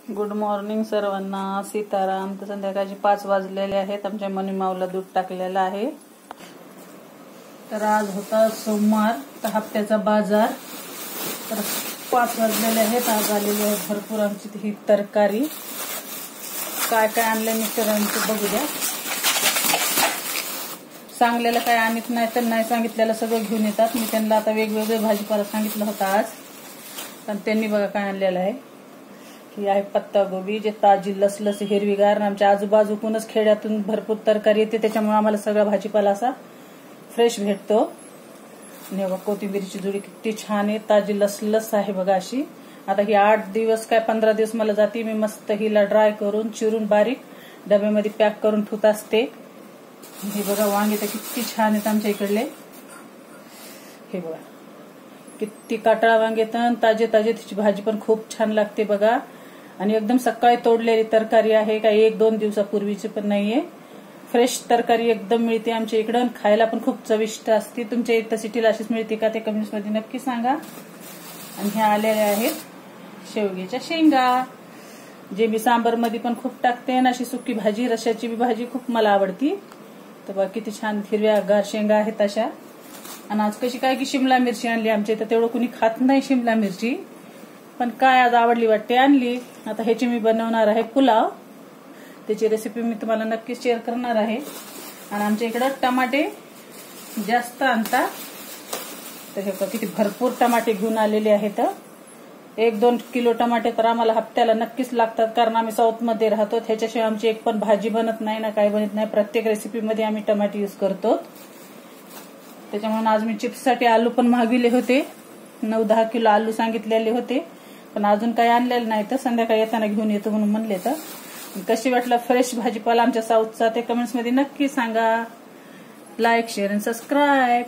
Good morning सर्वांना. सीताराम. तर संध्याकाळचे 5 वाजलेले आहेत. आमच्या मनी माऊला दूध टाकलेलं आहे. तर आज होता सोमवार, तर हप्त्याचा बाजार. तर 5 वाजलेले आहेत. आज आलेली आहे भरपूर आमची ही तरकारी. काय काय आणले मिस्टरांचं बघू द्या. सांगलेलं काय आणत नाही तर नाही सांगितलेलं सगळं घेऊन येतात. मी त्यांना आता वेगवेगळे भाजीपाला सांगितलं होता आज, पण त्यांनी बघा काय आणलेलं आहे. ही आहे पत्ता गोबी, जे ताजी लसलस हिरवीगार. आमच्या आजूबाजूकूनच खेड्यातून भरपूर तरकारी येते, त्याच्यामुळे आम्हाला सगळा भाजीपाला असा फ्रेश भेटतो. आणि बघा कोथिंबीरची जुडी किती छान आहे, ताजी लसलस आहे बघा अशी. आता ही 8 दिवस काय 15 दिवस मला जाते. मी मस्त हिला ड्राय करून चिरून बारीक डब्यामध्ये पॅक करून ठेवत असते. हे बघा वांगे तर किती छान आहेत आमच्या इकडले. हे बघा किती काटाळा वांगे तर ताजे ताजे, तिची भाजी पण खूप छान लागते बघा. आणि एकदम सकाळी तोडलेली तरकारी आहे, काही 1-2 दिवसापूर्वीची पण नाहीये. फ्रेश तरकारी एकदम मिळते आमच्या इकडं. खायला पण खूप चविष्ट असते. तुमच्या इथं सिटीला अशीच मिळते का ते कमेंट्स मध्ये नक्की सांगा. आणि ह्या आलेल्या आहेत शेवग्याच्या शेंगा, जे मी सांबर मध्ये पण खूप टाकते. आणि अशी सुकी भाजी, रश्याची बी भाजी खूप मला आवडती. तर बघा किती छान हिरव्या गार शेंगा आहेत अशा. आणि आज कशी काय की शिमला मिरची आणली. आमच्या इथं तेवढं कुणी खात नाही शिमला मिरची, पण काय आज आवडली वाटते आणली. आता ह्याची मी बनवणार आहे पुलाव. त्याची रेसिपी मी तुम्हाला नक्की शेअर करणार आहे. आणि आमच्या इकडं टमाटे जास्त आणतात. तर हे किती भरपूर टमाटे घेऊन आलेले आहेत. 1-2 किलो टमाटे तर आम्हाला हप्त्याला नक्कीच लागतात, कारण आम्ही साऊथ मध्ये राहतो. ह्याच्याशिवाय आमची एक पण भाजी बनत नाही ना काय बनत नाही. प्रत्येक रेसिपीमध्ये आम्ही टमाटे यूज करतो. त्याच्यामुळे आज मी चिप्ससाठी आलू पण मागविले होते. 9-10 किलो आलू सांगितलेले होते, पण अजून काही आणलेलं नाही. तर संध्याकाळी येताना घेऊन येतो म्हणून म्हणले. तर कशी वाटलं फ्रेश भाजीपाला आमच्या साऊथचा ते कमेंट्स मध्ये नक्की सांगा. लाईक, शेअर आणि सबस्क्राईब.